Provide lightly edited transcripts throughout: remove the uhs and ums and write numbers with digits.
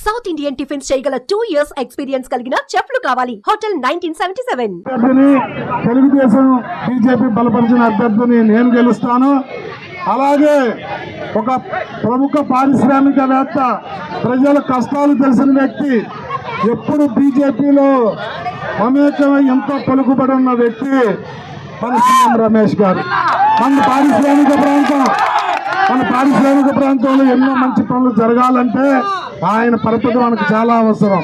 South Indian tiffins చేయగల 2 years experience కలిగిన చెఫ్లు కావాలి. హోటల్ 1977. తెలుగుదేశం బీజేపీ బలపరిచిన అభ్యర్థిని నేను గెలుస్తాను. అలాగే ఒక ప్రముఖ పారిశ్రామికవేత్త, ప్రజల కష్టాలు తెలిసిన వ్యక్తి, ఎప్పుడు బీజేపీలో మమేకమై ఎంతో పలుకుబడి ఉన్న వ్యక్తి మన సీఎం రమేష్ గారు. మన పారిశ్రామిక ప్రాంతంలో ఎన్నో మంచి పనులు జరగాలంటే ఆయన పరపతి మనకు చాలా అవసరం.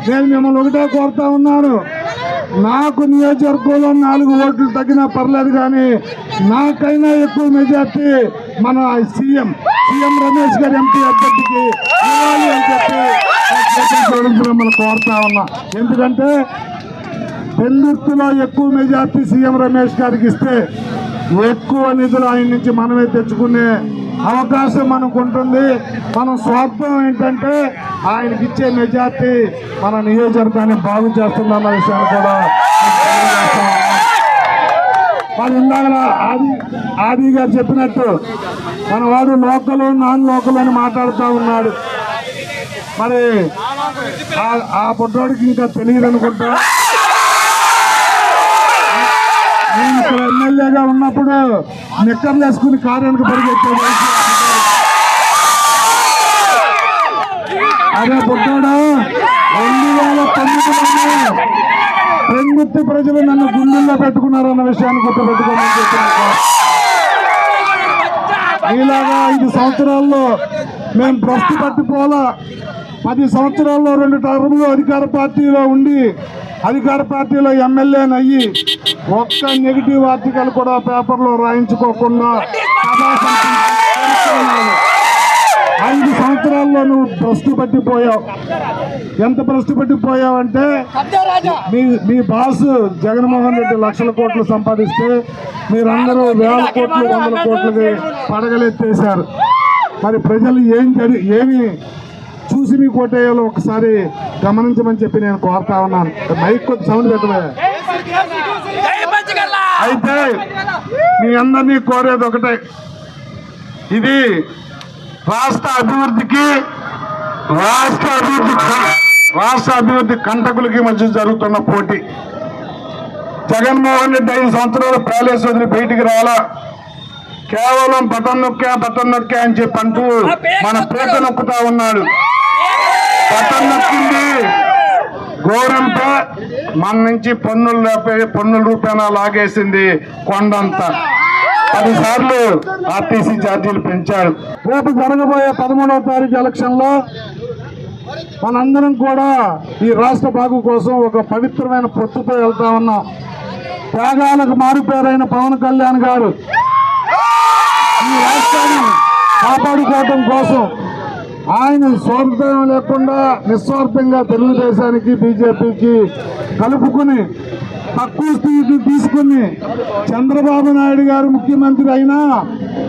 నేను మిమ్మల్ని ఒకటే కోరుతా ఉన్నాను, నాకు నియోజకవర్గంలో 4 ఓట్లు తగ్గినా పర్లేదు, కానీ నాకైనా ఎక్కువ మెజార్టీ మన సీఎం రమేష్ గారి ఎంపీ అభ్యర్థికి ఇవ్వాలి అని చెప్పి మిమ్మల్ని కోరుతా ఉన్నా. ఎందుకంటే పెందుర్తిలో ఎక్కువ మెజార్టీ సీఎం రమేష్ గారికి ఇస్తే ఎక్కువ నిధులు ఆయన నుంచి మనమే తెచ్చుకునే అవకాశం మనకు ఉంటుంది. మన స్వార్థం ఏంటంటే ఆయనకి ఇచ్చే మెజార్టీ మన నియోజకవర్గాన్ని బాగు చేస్తుందన్న విషయాన్ని కూడా మరి ఇందాక ఆది గారు చెప్పినట్టు మన వాడు లోకల్ నాన్ లోకల్ అని మాట్లాడుతూ ఉన్నాడు. మరి ఆ పుట్టోడికి ఇంకా తెలియదు అనుకుంటా. నేను ఇక్కడ ఎమ్మెల్యేగా ఉన్నప్పుడు నిక్కర్లు వేసుకుని కార్యానికి పరిగెత్తాడు. అదే పుట్టాడు 2009 పెందుర్తి ప్రజలు నన్ను గుండెల్లో పెట్టుకున్నారన్న విషయాన్ని గుర్తుపెట్టుకోమని చెప్పినారు. ఇలాగా 5 సంవత్సరాల్లో మేము భ్రష్టు పట్టిపోలా. 10 సంవత్సరాల్లో 2 టర్ములు అధికార పార్టీలో ఉండి అధికార పార్టీలో ఎమ్మెల్యేని అయ్యి ఒక్క నెగిటివ్ ఆర్టికల్ కూడా పేపర్లో రాయించుకోకుండా 5 సంవత్సరాల్లో నువ్వు భ్రష్టు పట్టిపోయావు. ఎంత భ్రష్టు పట్టిపోయావు అంటే మీ బాస్ జగన్మోహన్ రెడ్డి లక్షల కోట్లు సంపాదిస్తే మీరందరూ 1000 కోట్లు 100 కోట్లకి పడగలెత్తేశారు. మరి ప్రజలు ఏమి చూసి మీ కోటేయాలో ఒకసారి గమనించమని చెప్పి నేను కోరుతా ఉన్నాను. మైక్ కొద్ది సౌండ్ పెట్టవే. అయితే మీ అందరినీ కోరేది ఒకటే, ఇది రాష్ట్ర అభివృద్ధి కంటకులకి మధ్య జరుగుతున్న పోటీ. జగన్మోహన్ రెడ్డి 5 సంవత్సరాలు ప్యాలెస్ వదిలి బయటికి రావాలా, కేవలం బటన్ నొక్కా అని చెప్పి అంటూ మన పేట నొక్కుతా ఉన్నాడు. బటన్ నొక్కింది గోరంతా మన నుంచి పన్నుల రూపాయన లాగేసింది కొండంతా. 10 సార్లు ఆర్టీసీ ఛార్జీలు పెంచారు. రేపు జరగబోయే 13వ తారీఖు ఎలక్షన్లో మనందరం కూడా ఈ రాష్ట్ర బాగు కోసం ఒక పవిత్రమైన పొత్తుతో వెళ్తా ఉన్నాం. త్యాగాలకు మారుపేరైన పవన్ కళ్యాణ్ గారు ఈ రాష్ట్రాన్ని కాపాడుకోవటం కోసం ఆయన స్వార్థం లేకుండా నిస్వార్థంగా తెలుగుదేశానికి బీజేపీకి కలుపుకుని తక్కువ స్థితిని తీసుకుని చంద్రబాబు నాయుడు గారు ముఖ్యమంత్రి అయినా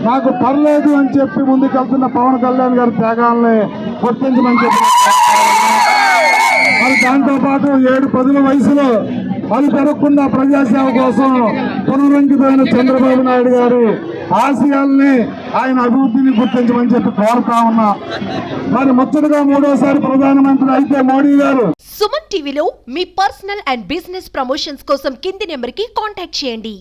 నాకు పర్లేదు అని చెప్పి ముందుకెళ్తున్న పవన్ కళ్యాణ్ గారి త్యాగాలని గుర్తించమని చెప్పి మరి దాంతోపాటు 7-10 వయసులో పని పెరగకుండా ప్రజాసేవ కోసం పునరంకితమైన చంద్రబాబు నాయుడు గారి ఆశయాల్ని, ఆయన అభివృద్ధిని గుర్తించమని చెప్పి కోరుతా ఉన్నా. మరి ముచ్చటగా 3వసారి ప్రధానమంత్రి అయితే మోడీ గారు. సుమన్ టీవీలో మీ పర్సనల్ అండ్ బిజినెస్ ప్రమోషన్స్ కోసం కింది నెంబర్కి కాంటాక్ట్ చేయండి.